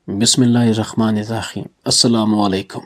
بسم اللہ الرحمن الرحیم۔ السلام علیکم۔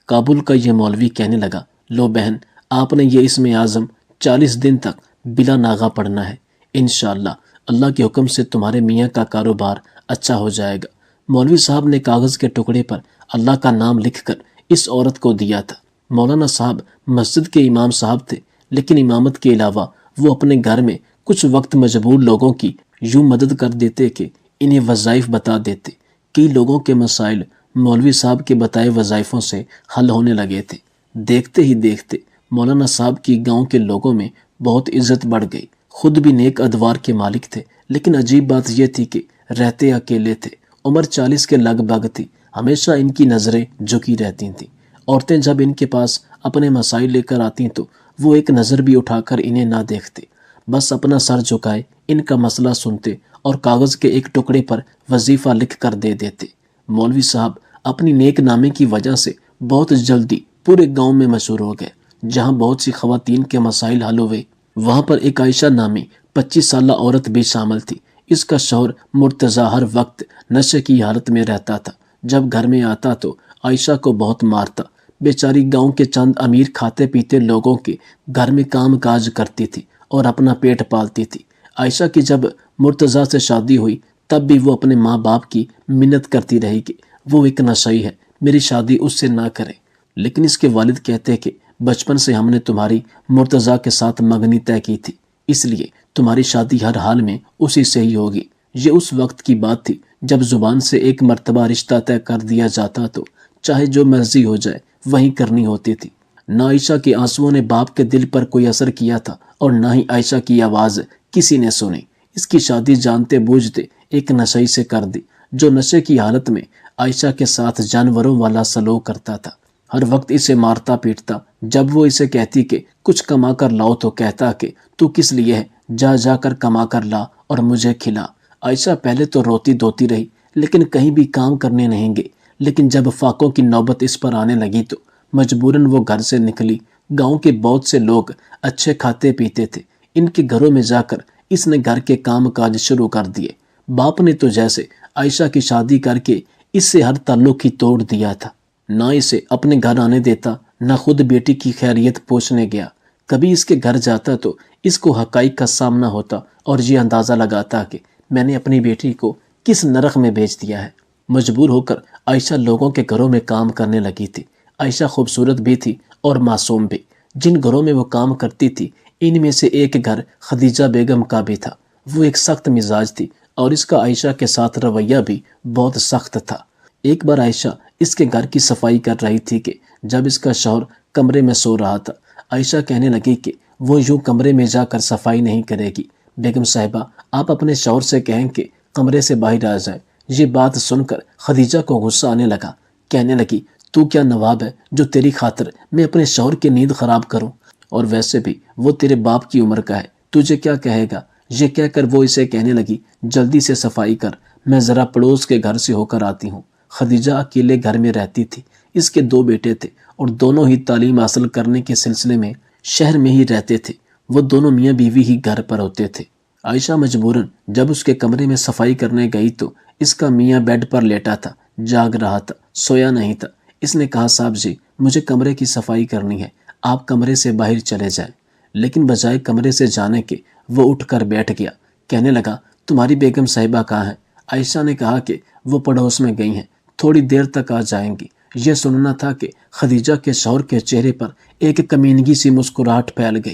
کابل کا یہ مولوی کہنے لگا، لو بہن، آپ نے یہ اسم اعظم 40 دن تک بلا ناغہ پڑھنا ہے۔ انشاءاللہ اللہ کے حکم سے تمہارے میاں کا کاروبار اچھا ہو جائے گا۔ مولوی صاحب نے کاغذ کے ٹکڑے پر اللہ کا نام لکھ کر اس عورت کو دیا تھا۔ مولانا صاحب مسجد کے امام صاحب تھے، لیکن امامت کے علاوہ وہ اپنے گھر میں کچھ وقت مجبور لوگوں کی یوں مدد کر دیتے کہ انہیں وظائف بتا دیتے۔ کئی لوگوں کے مسائل مولوی صاحب کے بتائے وظائفوں سے حل ہونے لگے تھے۔ دیکھتے ہی دیکھتے مولانا صاحب کی گاؤں کے لوگوں میں بہت عزت بڑھ گئی۔ خود بھی نیک ادوار کے مالک تھے، لیکن عجیب بات یہ تھی کہ رہتے اکیلے تھے۔ عمر 40 کے لگ بھگ تھی۔ ہمیشہ ان کی نظریں جھکی رہتی تھیں۔ عورتیں جب ان کے پاس اپنے مسائل لے کر آتی تو وہ ایک نظر بھی اٹھا کر انہیں نہ دیکھتے، بس اپنا سر جھکائے ان کا مسئلہ سنتے اور کاغذ کے ایک ٹکڑے پر وظیفہ لکھ کر دے دیتے۔ مولوی صاحب اپنی نیک نامی کی وجہ سے بہت جلدی پورے گاؤں میں مشہور ہو گئے۔ جہاں بہت سی خواتین کے مسائل حل ہوئے، وہاں پر ایک عائشہ نامی 25 سالہ عورت بھی شامل تھی۔ اس کا شوہر مرتضی ہر وقت نشے کی حالت میں رہتا تھا۔ جب گھر میں آتا تو عائشہ کو بہت مارتا۔ بیچاری گاؤں کے چند امیر کھاتے پیتے لوگوں کے گھر میں کام کاج کرتی تھی اور اپنا پیٹ پالتی تھی۔ عائشہ کی جب مرتضی سے شادی ہوئی تب بھی وہ اپنے ماں باپ کی منت کرتی رہی کہ وہ ایک نشئی ہے، میری شادی اس سے نہ کرے۔ لیکن اس کے والد کہتے کہ بچپن سے ہم نے تمہاری مرتضی کے ساتھ منگنی طے کی تھی، اس لیے تمہاری شادی ہر حال میں اسی سے ہی ہوگی۔ یہ اس وقت کی بات تھی جب زبان سے ایک مرتبہ رشتہ طے کر دیا جاتا تو چاہے جو مرضی ہو جائے وہیں کرنی ہوتی تھی۔ نہ عائشہ کے آنسوؤں نے باپ کے دل پر کوئی اثر کیا تھا اور نہ ہی عائشہ کی آواز کسی نے سنی۔ اس کی شادی جانتے بوجھتے ایک نشئی سے کر دی، جو نشے کی حالت میں عائشہ کے ساتھ جانوروں والا سلوک کرتا تھا۔ ہر وقت اسے مارتا پیٹتا۔ جب وہ اسے کہتی کہ کچھ کما کر لاؤ تو کہتا کہ تو کس لیے ہے، جا جا کر کما کر لا اور مجھے کھلا۔ عائشہ پہلے تو روتی دھوتی رہی، لیکن کہیں بھی کام کرنے نہیں گئی۔ لیکن جب فاقوں کی نوبت اس پر آنے لگی تو مجبوراً وہ گھر سے نکلی۔ گاؤں کے بہت سے لوگ اچھے کھاتے پیتے تھے۔ ان کے گھروں میں جا کر اس نے گھر کے کام کاج شروع کر دیے۔ باپ نے تو جیسے عائشہ کی شادی کر کے اس سے ہر تعلق ہی توڑ دیا تھا۔ نہ اسے اپنے گھر آنے دیتا، نہ خود بیٹی کی خیریت پوچھنے گیا۔ کبھی اس کے گھر جاتا تو اس کو حقائق کا سامنا ہوتا اور یہ اندازہ لگاتا کہ میں نے اپنی بیٹی کو کس نرخ میں بیچ دیا ہے۔ مجبور ہو کر عائشہ لوگوں کے گھروں میں کام کرنے لگی تھی۔ عائشہ خوبصورت بھی تھی اور معصوم بھی۔ جن گھروں میں وہ کام کرتی تھی ان میں سے ایک گھر خدیجہ بیگم کا بھی تھا۔ وہ ایک سخت مزاج تھی اور اس کا عائشہ کے ساتھ رویہ بھی بہت سخت تھا۔ ایک بار عائشہ اس کے گھر کی صفائی کر رہی تھی کہ جب اس کا شوہر کمرے میں سو رہا تھا۔ عائشہ کہنے لگی کہ وہ یوں کمرے میں جا کر صفائی نہیں کرے گی۔ بیگم صاحبہ، آپ اپنے شوہر سے کہیں کہ کمرے سے باہر آ جائیں۔ یہ بات سن کر خدیجہ کو غصہ آنے لگا۔ کہنے لگی، تو کیا نواب ہے جو تیری خاطر میں اپنے شوہر کی نیند خراب کروں؟ اور ویسے بھی وہ تیرے باپ کی عمر کا ہے، تجھے کیا کہے گا؟ یہ کہہ کر وہ اسے کہنے لگی، جلدی سے صفائی کر، میں ذرا پڑوس کے گھر سے ہو کر آتی ہوں۔ خدیجہ اکیلے گھر میں رہتی تھی۔ اس کے 2 بیٹے تھے اور دونوں ہی تعلیم حاصل کرنے کے سلسلے میں شہر میں ہی رہتے تھے۔ وہ دونوں میاں بیوی ہی گھر پر ہوتے تھے۔ عائشہ مجبوراً جب اس کے کمرے میں صفائی کرنے گئی تو اس کا میاں بیڈ پر لیٹا تھا، جاگ رہا تھا، سویا نہیں تھا۔ اس نے کہا، صاحب جی، مجھے کمرے کی صفائی کرنی ہے، آپ کمرے سے باہر چلے جائیں۔ لیکن بجائے کمرے سے جانے کے وہ اٹھ کر بیٹھ گیا۔ کہنے لگا، تمہاری بیگم صاحبہ کہاں ہیں؟ عائشہ نے کہا کہ وہ پڑوس میں گئی ہیں، تھوڑی دیر تک آ جائیں گی۔ یہ سننا تھا کہ خدیجہ کے شوہر کے چہرے پر ایک کمینگی سی مسکراہٹ پھیل گئی۔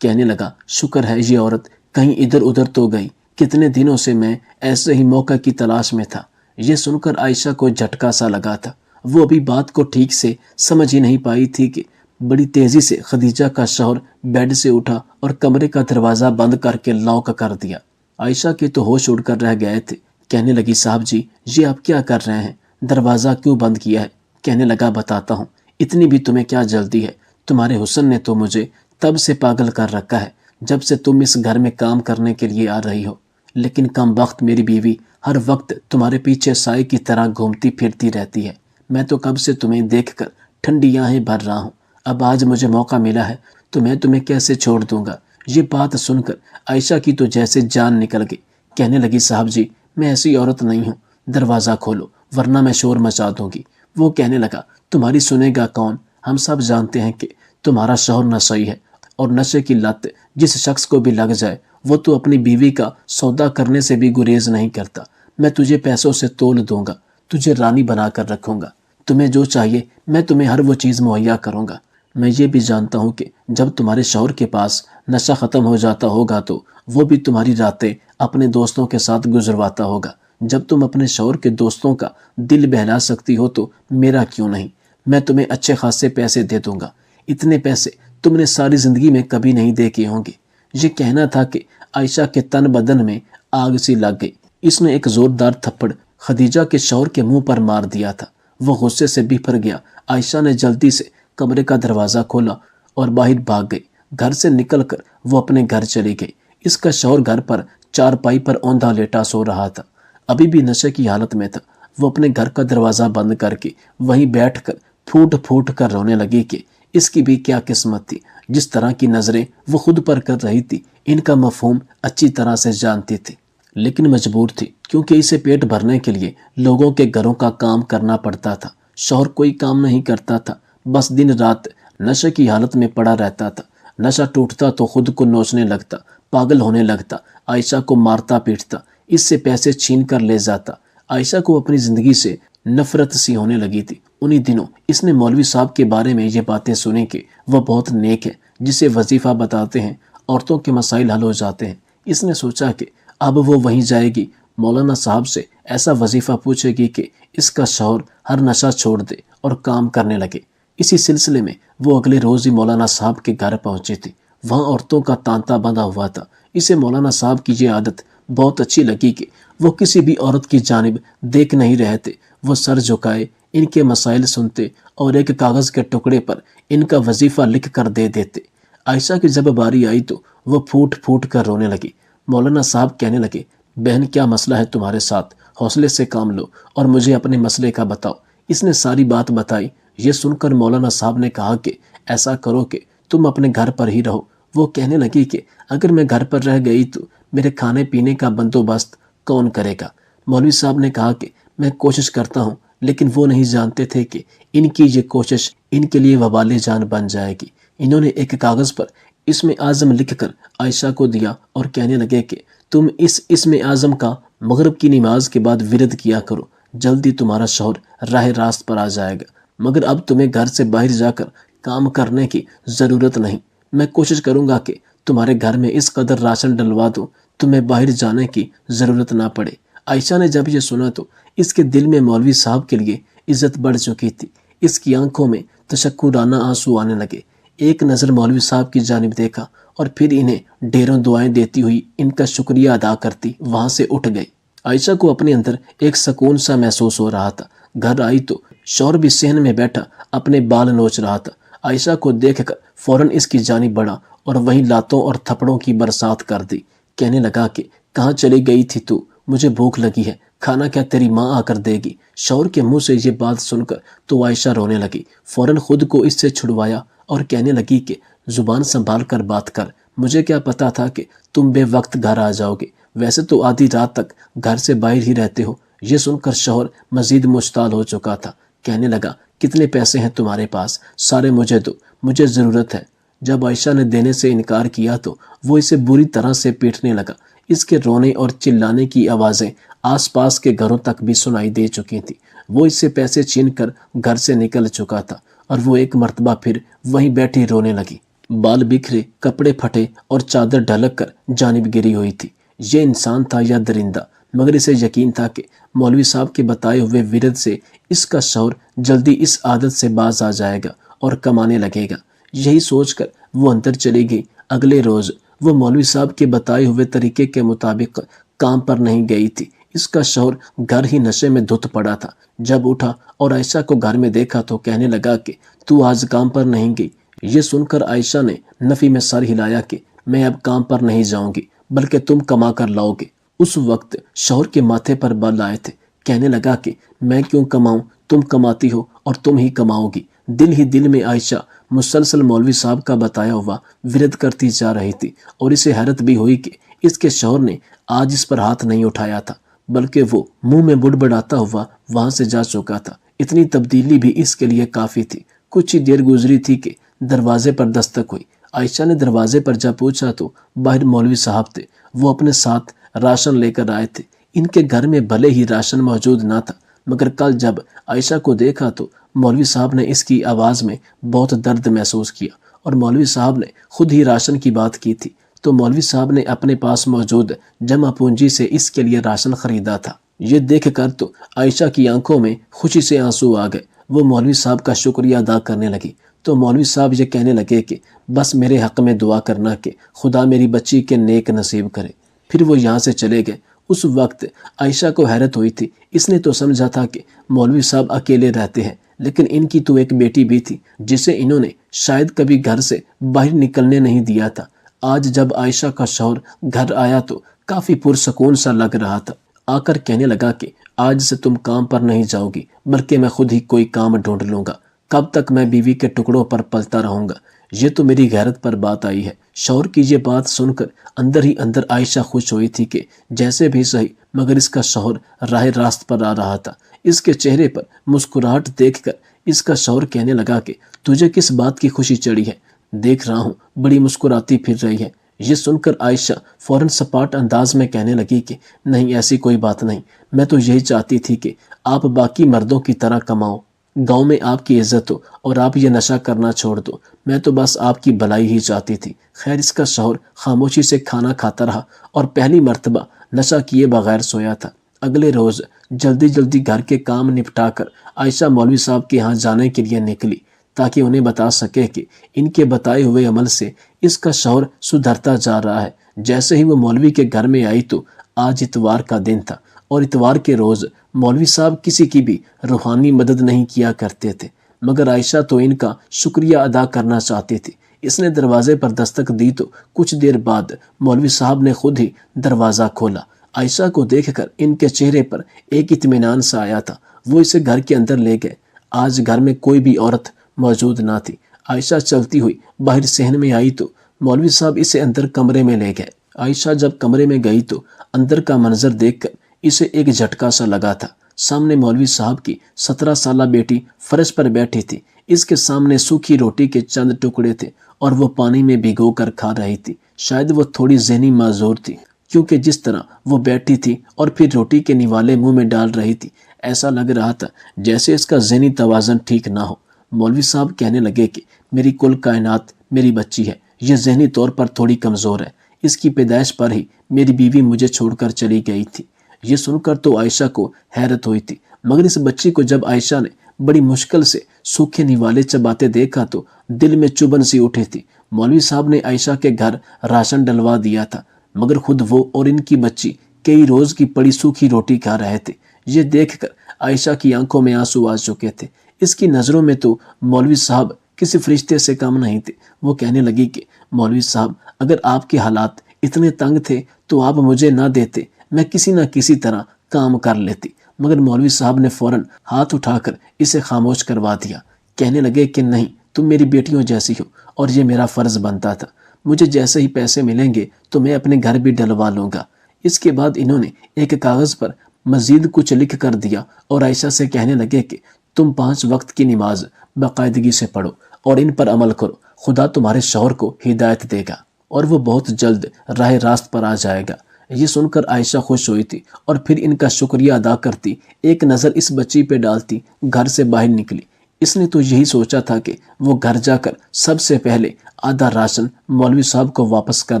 کہنے لگا، شکر ہے یہ عورت کہیں ادھر ادھر تو گئی، کتنے دنوں سے میں ایسے ہی موقع کی تلاش میں تھا۔ یہ سن کر عائشہ کو جھٹکا سا لگا تھا۔ وہ ابھی بات کو ٹھیک سے سمجھ ہی نہیں پائی تھی کہ بڑی تیزی سے خدیجہ کا شوہر بیڈ سے اٹھا اور کمرے کا دروازہ بند کر کے لاک کر دیا۔ عائشہ کے تو ہوش اڑ کر رہ گئے تھے۔ کہنے لگی، صاحب جی، یہ آپ کیا کر رہے ہیں؟ دروازہ کیوں بند کیا ہے؟ کہنے لگا، بتاتا ہوں، اتنی بھی تمہیں کیا جلدی ہے؟ تمہارے حسن نے تو مجھے تب سے پاگل کر رکھا ہے جب سے تم اس گھر میں کام کرنے کے لیے آ رہی ہو۔ لیکن کم وقت میری بیوی ہر وقت تمہارے پیچھے سائے کی طرح گھومتی پھرتی رہتی ہے۔ میں تو کب سے تمہیں دیکھ کر ٹھنڈی آہیں بھر رہا ہوں۔ اب آج مجھے موقع ملا ہے تو میں تمہیں کیسے چھوڑ دوں گا؟ یہ بات سن کر عائشہ کی تو جیسے جان نکل گئی۔ کہنے لگی، صاحب جی، میں ایسی عورت نہیں ہوں، دروازہ کھولو۔ ورنہ میں شور مچا دوں گی۔ وہ کہنے لگا تمہاری سنے گا کون؟ ہم سب جانتے ہیں کہ تمہارا شوہر نشئی ہے، اور نشے کی لت جس شخص کو بھی لگ جائے وہ تو اپنی بیوی کا سودا کرنے سے بھی گریز نہیں کرتا۔ میں تجھے پیسوں سے تول دوں گا، تجھے رانی بنا کر رکھوں گا، تمہیں جو چاہیے میں تمہیں ہر وہ چیز مہیا کروں گا۔ میں یہ بھی جانتا ہوں کہ جب تمہارے شوہر کے پاس نشہ ختم ہو جاتا ہوگا تو وہ بھی تمہاری راتیں اپنے دوستوں کے ساتھ گزرواتا ہوگا۔ جب تم اپنے شوہر کے دوستوں کا دل بہلا سکتی ہو تو میرا کیوں نہیں؟ میں تمہیں اچھے خاصے پیسے دے دوں گا، اتنے پیسے تم نے ساری زندگی میں کبھی نہیں دیکھے ہوں گے۔ یہ کہنا تھا کہ عائشہ کے تن بدن میں آگ سی لگ گئی۔ اس نے ایک زوردار تھپڑ خدیجہ کے شوہر کے منہ پر مار دیا تھا۔ وہ غصے سے بھر گیا۔ عائشہ نے جلدی سے کمرے کا دروازہ کھولا اور باہر بھاگ گئی۔ گھر سے نکل کر وہ اپنے گھر چلی گئی۔ اس کا شوہر گھر پر چارپائی پر اوندھا لیٹا سو رہا تھا، ابھی بھی نشے کی حالت میں تھا۔ وہ اپنے گھر کا دروازہ بند کر کے وہیں بیٹھ کر پھوٹ پھوٹ کر رونے لگی کہ اس کی بھی کیا قسمت تھی۔ جس طرح کی نظریں وہ خود پر کر رہی تھی ان کا مفہوم اچھی طرح سے جانتی تھی، لیکن مجبور تھی کیونکہ اسے پیٹ بھرنے کے لیے لوگوں کے گھروں کا کام کرنا پڑتا تھا۔ شوہر کوئی کام نہیں کرتا تھا، بس دن رات نشے کی حالت میں پڑا رہتا تھا۔ نشہ ٹوٹتا تو خود کو نوچنے لگتا، پاگل ہونے لگتا، عائشہ کو مارتا پیٹتا، اس سے پیسے چھین کر لے جاتا۔ عائشہ کو اپنی زندگی سے نفرت سی ہونے لگی تھی۔ انہی دنوں اس نے مولوی صاحب کے بارے میں یہ باتیں سنی کہ وہ بہت نیک ہے، جسے وظیفہ بتاتے ہیں عورتوں کے مسائل حل ہو جاتے ہیں۔ اس نے سوچا کہ اب وہ وہیں جائے گی، مولانا صاحب سے ایسا وظیفہ پوچھے گی کہ اس کا شوہر ہر نشہ چھوڑ دے اور کام کرنے لگے۔ اسی سلسلے میں وہ اگلے روز ہی مولانا صاحب کے گھر پہنچی تھی۔ وہاں عورتوں کا تانتا بندھا ہوا تھا۔ اسے مولانا صاحب کی یہ عادت بہت اچھی لگی کہ وہ کسی بھی عورت کی جانب دیکھ نہیں رہتے، وہ سر جھکائے ان کے مسائل سنتے اور ایک کاغذ کے ٹکڑے پر ان کا وظیفہ لکھ کر دے دیتے۔ عائشہ کی جب باری آئی تو وہ پھوٹ پھوٹ کر رونے لگی۔ مولانا صاحب کہنے لگے بہن کیا مسئلہ ہے تمہارے ساتھ؟ حوصلے سے کام لو اور مجھے اپنے مسئلے کا بتاؤ۔ اس نے ساری بات بتائی۔ یہ سن کر مولانا صاحب نے کہا کہ ایسا کرو کہ تم اپنے گھر پر ہی رہو۔ وہ کہنے لگی کہ اگر میں گھر پر رہ گئی تو میرے کھانے پینے کا بندوبست کون کرے گا؟ مولوی صاحب نے کہا کہ میں کوشش کرتا ہوں، لیکن وہ نہیں جانتے تھے کہ ان کی یہ کوشش ان کے لیے وبال جان بن جائے گی۔ انہوں نے ایک کاغذ پر اسم اعظم لکھ کر عائشہ کو دیا اور کہنے لگے کہ تم اس اسم اعظم کا مغرب کی نماز کے بعد ورد کیا کرو، جلدی تمہارا شوہر راہ راست پر آ جائے گا۔ مگر اب تمہیں گھر سے باہر جا کر کام کرنے کی ضرورت نہیں۔ میں کوشش کروں گا کہ تمہارے گھر میں اس قدر راشن ڈلوا دوں تمہیں باہر جانے کی ضرورت نہ پڑے۔ عائشہ نے جب یہ سنا تو اس کے دل میں مولوی صاحب کے لیے عزت بڑھ چکی تھی۔ اس کی آنکھوں میں تشکرانہ آنسو آنے لگے۔ ایک نظر مولوی صاحب کی جانب دیکھا اور پھر انہیں ڈھیروں دعائیں دیتی ہوئی ان کا شکریہ ادا کرتی وہاں سے اٹھ گئی۔ عائشہ کو اپنے اندر ایک سکون سا محسوس ہو رہا تھا۔ گھر آئی تو شوہر بھی صحن میں بیٹھا اپنے بال نوچ رہا تھا۔ عائشہ کو دیکھ کر فوراً اس کی جانب بڑھا اور وہیں لاتوں اور تھپڑوں کی برسات کر دی۔ کہنے لگا کہ کہاں چلی گئی تھی تو؟ مجھے بھوک لگی ہے، کھانا کیا تیری ماں آ کر دے گی؟ شوہر کے منہ سے یہ بات سن کر تو عائشہ رونے لگی۔ فوراً خود کو اس سے چھڑوایا اور کہنے لگی کہ زبان سنبھال کر بات کر، مجھے کیا پتا تھا کہ تم بے وقت گھر آ جاؤ گے، ویسے تو آدھی رات تک گھر سے باہر ہی رہتے ہو۔ یہ سن کر شوہر مزید مشتعل ہو چکا تھا۔ کہنے لگا کتنے پیسے ہیں تمہارے پاس؟ سارے مجھے دو، مجھے ضرورت ہے۔ جب عائشہ نے دینے سے انکار کیا تو وہ اسے بری طرح سے پیٹنے لگا۔ اس کے رونے اور چلانے کی آوازیں آس پاس کے گھروں تک بھی سنائی دے چکی تھی۔ وہ اس سے پیسے چھین کر گھر سے نکل چکا تھا اور وہ ایک مرتبہ پھر وہیں بیٹھی رونے لگی۔ بال بکھرے، کپڑے پھٹے اور چادر ڈھلک کر جانب گری ہوئی تھی۔ یہ انسان تھا یا درندہ؟ مگر اسے یقین تھا کہ مولوی صاحب کے بتائے ہوئے ورد سے اس کا شوہر جلدی اس عادت سے باز آ جائے گا اور کمانے لگے گا۔ یہی سوچ کر وہ اندر چلی گئی۔ اگلے روز وہ مولوی صاحب کے بتائے ہوئے طریقے کے مطابق کام پر نہیں گئی تھی۔ اس کا شوہر گھر ہی نشے میں دھت پڑا تھا۔ جب اٹھا اور عائشہ کو گھر میں دیکھا تو کہنے لگا کہ تو آج کام پر نہیں گئی۔ یہ سن کر عائشہ نے نفی میں سر ہلایا کہ میں اب کام پر نہیں جاؤں گی، بلکہ تم کما کر لاؤ گے۔ اس وقت شوہر کے ماتھے پر بل آئے تھے۔ کہنے لگا کہ میں کیوں کماؤں، تم کماتی ہو اور تم ہی کماؤ گی۔ دل ہی دل میں عائشہ مسلسل مولوی صاحب کا بتایا ہوا ورد کرتی جا رہی تھی اور اسے حیرت بھی ہوئی کہ اس کے شوہر نے آج اس پر ہاتھ نہیں اٹھایا تھا۔ بلکہ وہ منہ میں بڑبڑاتا ہوا وہاں سے جا چکا تھا۔ اتنی تبدیلی بھی اس کے لیے کافی تھی۔ کچھ ہی دیر گزری تھی کہ دروازے پر دستک ہوئی۔ عائشہ نے دروازے پر جا پوچھا تو باہر مولوی صاحب تھے۔ وہ اپنے ساتھ راشن لے کر آئے تھے۔ ان کے گھر میں بھلے ہی راشن موجود نہ تھا، مگر کل جب عائشہ کو دیکھا تو مولوی صاحب نے اس کی آواز میں بہت درد محسوس کیا، اور مولوی صاحب نے خود ہی راشن کی بات کی تھی، تو مولوی صاحب نے اپنے پاس موجود جمع پونجی سے اس کے لیے راشن خریدا تھا۔ یہ دیکھ کر تو عائشہ کی آنکھوں میں خوشی سے آنسو آ گئے۔ وہ مولوی صاحب کا شکریہ ادا کرنے لگی تو مولوی صاحب یہ کہنے لگے کہ بس میرے حق میں دعا کرنا کہ خدا میری بچی کے نیک نصیب کرے۔ پھر وہ یہاں سے چلے گئے۔ اس وقت عائشہ کو حیرت ہوئی تھی۔ اس نے تو سمجھا تھا کہ مولوی صاحب اکیلے رہتے ہیں، لیکن ان کی تو ایک بیٹی بھی تھی جسے انہوں نے شاید کبھی گھر سے باہر نکلنے نہیں دیا تھا۔ آج جب عائشہ کا شوہر گھر آیا تو کافی پرسکون سا لگ رہا تھا۔ آ کر کہنے لگا کہ آج سے تم کام پر نہیں جاؤ گی، بلکہ میں خود ہی کوئی کام ڈھونڈ لوں گا۔ کب تک میں بیوی کے ٹکڑوں پر پلتا رہوں گا؟ یہ تو میری غیرت پر بات آئی ہے۔ شوہر کی یہ بات سن کر اندر ہی اندر عائشہ خوش ہوئی تھی کہ جیسے بھی صحیح، مگر اس کا شوہر راہ راست پر آ رہا تھا۔ اس کے چہرے پر مسکراہٹ دیکھ کر اس کا شوہر کہنے لگا کہ تجھے کس بات کی خوشی چڑھی ہے؟ دیکھ رہا ہوں بڑی مسکراتی پھر رہی ہے۔ یہ سن کر عائشہ فوراً سپاٹ انداز میں کہنے لگی کہ نہیں، ایسی کوئی بات نہیں، میں تو یہی چاہتی تھی کہ آپ باقی مردوں کی طرح کماؤ، گاؤں میں آپ کی عزت ہو اور آپ یہ نشہ کرنا چھوڑ دو۔ میں تو بس آپ کی بھلائی ہی چاہتی تھی۔ خیر، اس کا شوہر خاموشی سے کھانا کھاتا رہا اور پہلی مرتبہ نشہ کیے بغیر سویا تھا۔ اگلے روز جلدی گھر کے کام نپٹا کر عائشہ مولوی صاحب کے ہاں جانے کے لیے نکلی تاکہ انہیں بتا سکے کہ ان کے بتائے ہوئے عمل سے اس کا شوہر سدھرتا جا رہا ہے۔ جیسے ہی وہ مولوی کے گھر میں آئی تو آج اتوار کا دن تھا، اور اتوار کے روز مولوی صاحب کسی کی بھی روحانی مدد نہیں کیا کرتے تھے، مگر عائشہ تو ان کا شکریہ ادا کرنا چاہتی تھی۔ اس نے دروازے پر دستک دی تو کچھ دیر بعد مولوی صاحب نے خود ہی دروازہ کھولا۔ عائشہ کو دیکھ کر ان کے چہرے پر ایک اطمینان سا آیا تھا۔ وہ اسے گھر کے اندر لے گئے۔ آج گھر میں کوئی بھی عورت موجود نہ تھی۔ عائشہ چلتی ہوئی باہر صحن میں آئی تو مولوی صاحب اسے اندر کمرے میں لے گئے۔ عائشہ جب کمرے میں گئی تو اندر کا منظر دیکھ کر اسے ایک جھٹکا سا لگا تھا۔ سامنے مولوی صاحب کی 17 سالہ بیٹی فرش پر بیٹھی تھی۔ اس کے سامنے سوکھی روٹی کے چند ٹکڑے تھے اور وہ پانی میں بھگو کر کھا رہی تھی۔ شاید وہ تھوڑی ذہنی معذور تھی، کیونکہ جس طرح وہ بیٹھی تھی اور پھر روٹی کے نوالے منہ میں ڈال رہی تھی، ایسا لگ رہا تھا جیسے اس کا ذہنی توازن ٹھیک نہ ہو۔ مولوی صاحب کہنے لگے کہ میری کل کائنات میری بچی ہے، یہ ذہنی طور پر تھوڑی کمزور ہے۔ اس کی پیدائش پر ہی میری بیوی مجھے چھوڑ کر چلی گئی تھی۔ یہ سن کر تو عائشہ کو حیرت ہوئی تھی، مگر اس بچی کو جب عائشہ نے بڑی مشکل سے سوکھے نوالے چباتے دیکھا تو دل میں چبھن سی اٹھی تھی۔ مولوی صاحب نے عائشہ کے گھر راشن ڈلوا دیا تھا، مگر خود وہ اور ان کی بچی کئی روز کی پڑی سوکھی روٹی کھا رہے تھے۔ یہ دیکھ کر عائشہ کی آنکھوں میں آنسو آ چکے تھے۔ اس کی نظروں میں تو مولوی صاحب کسی فرشتے سے کم نہیں تھے۔ وہ کہنے لگی کہ مولوی صاحب، اگر آپ کے حالات اتنے تنگ تھے تو آپ مجھے نہ دیتے، میں کسی نہ کسی طرح کام کر لیتی۔ مگر مولوی صاحب نے فوراً ہاتھ اٹھا کر اسے خاموش کروا دیا۔ کہنے لگے کہ نہیں، تم میری بیٹیوں جیسی ہو اور یہ میرا فرض بنتا تھا۔ مجھے جیسے ہی پیسے ملیں گے تو میں اپنے گھر بھی ڈلوا لوں گا۔ اس کے بعد انہوں نے ایک کاغذ پر مزید کچھ لکھ کر دیا اور عائشہ سے کہنے لگے کہ تم 5 وقت کی نماز باقاعدگی سے پڑھو اور ان پر عمل کرو، خدا تمہارے شوہر کو ہدایت دے گا اور وہ بہت جلد راہ راست پر آ جائے گا۔ یہ سن کر عائشہ خوش ہوئی تھی اور پھر ان کا شکریہ ادا کرتی ایک نظر اس بچی پہ ڈالتی گھر سے باہر نکلی۔ اس نے تو یہی سوچا تھا کہ وہ گھر جا کر سب سے پہلے آدھا راشن مولوی صاحب کو واپس کر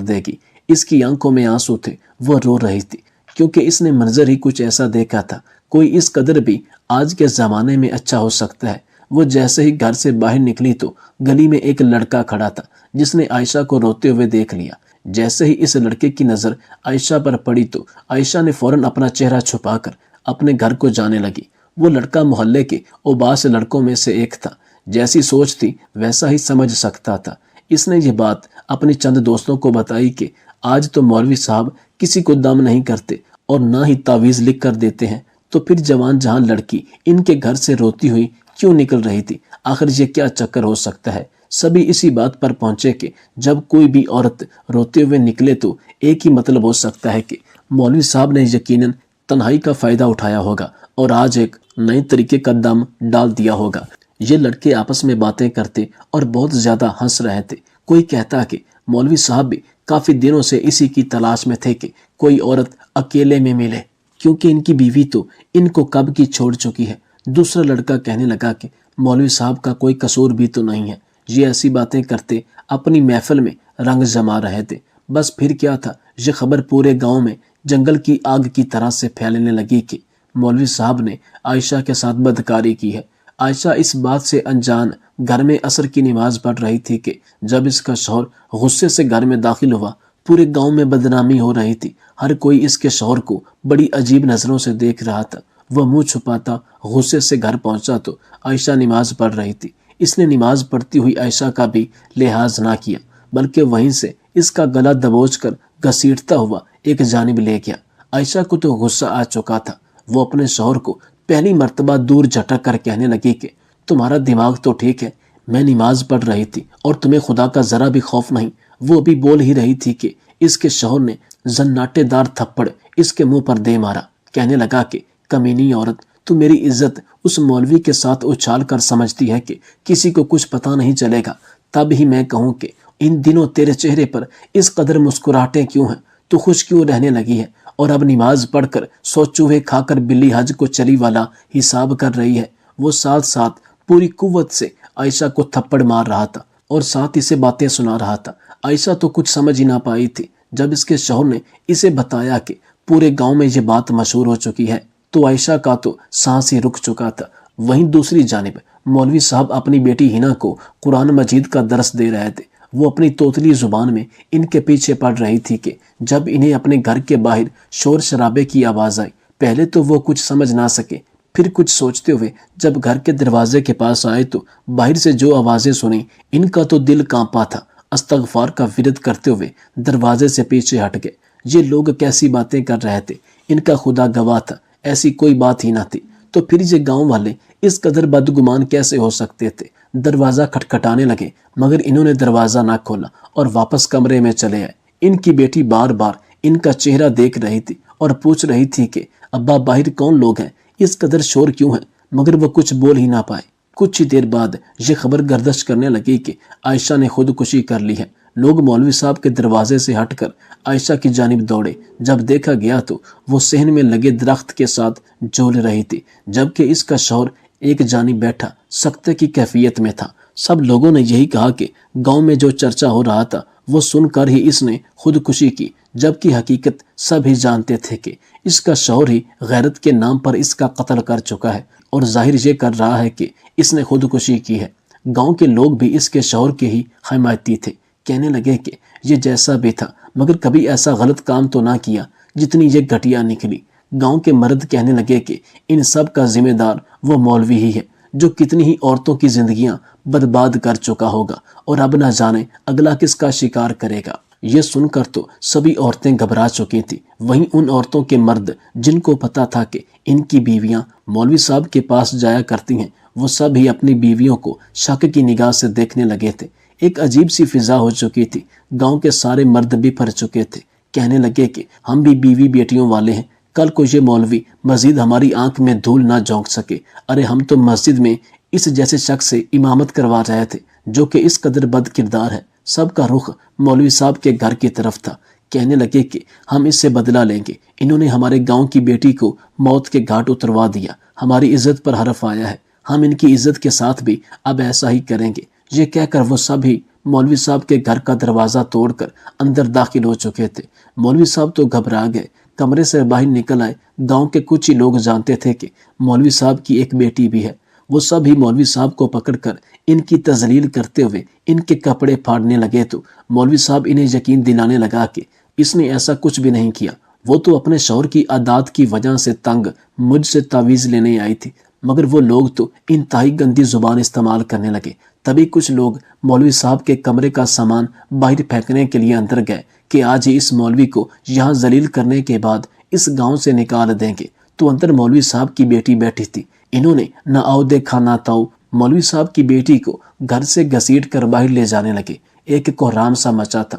دے گی۔ اس کی آنکھوں میں آنسو تھے، وہ رو رہی تھی کیونکہ اس نے منظر ہی کچھ ایسا دیکھا تھا۔ کوئی اس قدر بھی آج کے زمانے میں اچھا ہو سکتا ہے؟ وہ جیسے ہی گھر سے باہر نکلی تو گلی میں ایک لڑکا کھڑا تھا جس نے عائشہ کو روتے ہوئے دیکھ لیا۔ جیسے ہی اس لڑکے کی نظر عائشہ پر پڑی تو عائشہ نے فوراً اپنا چہرہ چھپا کر اپنے گھر کو جانے لگی۔ وہ لڑکا محلے کے اوباس لڑکوں میں سے ایک تھا، جیسی سوچ تھی ویسا ہی سمجھ سکتا تھا۔ اس نے یہ بات اپنی چند دوستوں کو بتائی کہ آج تو مولوی صاحب کسی کو دم نہیں کرتے اور نہ ہی تعویذ لکھ کر دیتے ہیں، تو پھر جوان جہاں لڑکی ان کے گھر سے روتی ہوئی کیوں نکل رہی تھی؟ آخر یہ کیا چکر ہو سکتا ہے؟ سبھی اسی بات پر پہنچے کہ جب کوئی بھی عورت روتے ہوئے نکلے تو ایک ہی مطلب ہو سکتا ہے کہ مولوی صاحب نے یقیناً تنہائی کا فائدہ اٹھایا ہوگا اور آج ایک نئے طریقے کا دم ڈال دیا ہوگا۔ یہ لڑکے آپس میں باتیں کرتے اور بہت زیادہ ہنس رہے تھے۔ کوئی کہتا کہ مولوی صاحب بھی کافی دنوں سے اسی کی تلاش میں تھے کہ کوئی عورت اکیلے میں ملے، کیونکہ ان کی بیوی تو ان کو کب کی چھوڑ چکی ہے۔ دوسرا لڑکا کہنے لگا کہ مولوی صاحب کا کوئی قصور بھی تو نہیں ہے، یہ ایسی باتیں کرتے اپنی محفل میں رنگ جما رہے تھے۔ بس پھر کیا تھا، یہ خبر پورے گاؤں میں جنگل کی آگ کی طرح سے پھیلنے لگی کہ مولوی صاحب نے عائشہ کے ساتھ بدکاری کی ہے۔ عائشہ اس بات سے انجان گھر میں عصر کی نماز پڑھ رہی تھی کہ جب اس کا شوہر غصے سے گھر میں داخل ہوا۔ پورے گاؤں میں بدنامی ہو رہی تھی، ہر کوئی اس کے شوہر کو بڑی عجیب نظروں سے دیکھ رہا تھا۔ وہ منہ چھپاتا غصے سے گھر پہنچا تو عائشہ نماز پڑھ رہی تھی۔ اس نے نماز پڑھتی ہوئی عائشہ کا بھی لحاظ نہ کیا، بلکہ وہیں سے اس کا گلا دبوچ کر گھسیٹتا ہوا ایک جانب لے گیا۔ عائشہ کو تو غصہ آ چکا تھا۔ وہ اپنے شوہر کو پہلی مرتبہ دور جھٹک کر کہنے لگی کہ تمہارا دماغ تو ٹھیک ہے، میں نماز پڑھ رہی تھی اور تمہیں خدا کا ذرا بھی خوف نہیں۔ وہ بھی بول ہی رہی تھی کہ اس کے شوہر نے زناٹے دار تھپڑ اس کے منہ پر دے مارا۔ کہنے لگا کہ کمینی عورت، تو میری عزت اس مولوی کے ساتھ اچھال کر سمجھتی ہے کہ کسی کو کچھ پتہ نہیں چلے گا۔ تب ہی میں کہوں کہ ان دنوں تیرے چہرے پر اس قدر مسکراہٹیں کیوں ہیں، تو خوش کیوں رہنے لگی ہے، اور اب نماز پڑھ کر 100 چوہے کھا کر بلی حج کو چلی والا حساب کر رہی ہے۔ وہ ساتھ ساتھ پوری قوت سے عائشہ کو تھپڑ مار رہا تھا اور ساتھ اسے باتیں سنا رہا تھا۔ عائشہ تو کچھ سمجھ ہی نہ پائی تھی۔ جب اس کے شوہر نے اسے بتایا کہ پورے گاؤں میں یہ بات مشہور ہو چکی ہے تو عائشہ کا تو سانس ہی رک چکا تھا۔ وہیں دوسری جانب مولوی صاحب اپنی بیٹی ہنا کو قرآن مجید کا درس دے رہے تھے۔ وہ اپنی توتلی زبان میں ان کے پیچھے پڑ رہی تھی کہ جب انہیں اپنے گھر کے باہر شور شرابے کی آواز آئی، پہلے تو وہ کچھ سمجھ نہ سکے، پھر کچھ سوچتے ہوئے جب گھر کے دروازے کے پاس آئے تو باہر سے جو آوازیں سنیں ان کا تو دل کانپا تھا۔ استغفار کا ورد کرتے ہوئے دروازے سے پیچھے ہٹ گئے۔ یہ لوگ کیسی باتیں کر رہے تھے، ان کا خدا گواہ تھا، ایسی کوئی بات ہی نہ تھی۔ تو پھر یہ گاؤں والے اس قدر بدگمان کیسے ہو سکتے تھے؟ دروازہ کھٹکھٹانے لگے مگر انہوں نے دروازہ نہ کھولا اور واپس کمرے میں چلے آئے۔ ان کی بیٹی بار بار ان کا چہرہ دیکھ رہی تھی اور پوچھ رہی تھی کہ ابا باہر کون لوگ ہیں، اس قدر شور کیوں ہے، مگر وہ کچھ بول ہی نہ پائے۔ کچھ ہی دیر بعد یہ خبر گردش کرنے لگی کہ عائشہ نے خودکشی کر لی ہے۔ لوگ مولوی صاحب کے دروازے سے ہٹ کر عائشہ کی جانب دوڑے۔ جب دیکھا گیا تو وہ صحن میں لگے درخت کے ساتھ جھول رہی تھی، جبکہ اس کا شوہر ایک جانب بیٹھا سکتے کی کیفیت میں تھا۔ سب لوگوں نے یہی کہا کہ گاؤں میں جو چرچا ہو رہا تھا وہ سن کر ہی اس نے خودکشی کی، جبکہ حقیقت سب ہی جانتے تھے کہ اس کا شوہر ہی غیرت کے نام پر اس کا قتل کر چکا ہے اور ظاہر یہ کر رہا ہے کہ اس نے خودکشی کی ہے۔ گاؤں کے لوگ بھی اس کے شوہر کے ہی حمایتی تھے۔ کہنے لگے کہ یہ جیسا بھی تھا مگر کبھی ایسا غلط کام تو نہ کیا جتنی یہ گھٹیا نکلی۔ گاؤں کے مرد کہنے لگے کہ ان سب کا ذمہ دار وہ مولوی ہی ہے جو کتنی ہی عورتوں کی زندگیاں برباد کر چکا ہوگا اور اب نہ جانے اگلا کس کا شکار کرے گا۔ یہ سن کر تو سبھی عورتیں گھبرا چکی تھیں۔ وہیں ان عورتوں کے مرد جن کو پتا تھا کہ ان کی بیویاں مولوی صاحب کے پاس جایا کرتی ہیں، وہ سب ہی اپنی بیویوں کو شک کی نگاہ سے دیکھنے لگے تھے۔ ایک عجیب سی فضا ہو چکی تھی۔ گاؤں کے سارے مرد بفر چکے تھے۔ کہنے لگے کہ ہم بھی بیوی بیٹیوں والے ہیں، کل کو یہ مولوی مزید ہماری آنکھ میں دھول نہ جھونک سکے۔ ارے ہم تو مسجد میں اس جیسے شخص سے امامت کروا رہے تھے جو کہ اس قدر بد کردار ہے۔ سب کا رخ مولوی صاحب کے گھر کی طرف تھا۔ کہنے لگے کہ ہم اس سے بدلہ لیں گے، انہوں نے ہمارے گاؤں کی بیٹی کو موت کے گھاٹ اتروا دیا، ہماری عزت پر حرف آیا ہے، ہم ان کی عزت کے ساتھ بھی اب ایسا ہی کریں گے۔ یہ کہہ کر وہ سب ہی مولوی صاحب کے گھر کا دروازہ توڑ کر اندر داخل ہو چکے تھے۔ مولوی صاحب تو گھبرا گئے، کمرے سے باہر نکل آئے۔ گاؤں کے کچھ ہی لوگ جانتے تھے کہ مولوی صاحب کی ایک بیٹی بھی ہے۔ وہ سب ہی مولوی صاحب کو پکڑ کر ان کی تذلیل کرتے ہوئے ان کے کپڑے پھاڑنے لگے تو مولوی صاحب انہیں یقین دلانے لگا کہ اس نے ایسا کچھ بھی نہیں کیا، وہ تو اپنے شوہر کی عادات کی وجہ سے تنگ مجھ سے تعویذ لینے آئی تھی۔ مگر وہ لوگ تو انتہائی گندی زبان استعمال کرنے لگے۔ تبھی کچھ لوگ مولوی صاحب کے کمرے کا سامان باہر پھینکنے کے لیے اندر گئے کہ آج ہی اس مولوی کو یہاں ذلیل کرنے کے بعد اس گاؤں سے نکال دیں گے۔ تو اندر مولوی صاحب کی بیٹی بیٹھی تھی۔ انہوں نے نہ آؤ دیکھا نہ تاؤ مولوی صاحب کی بیٹی کو گھر سے گھسیٹ کر باہر لے جانے لگے۔ ایک کوہرام سا مچا تھا۔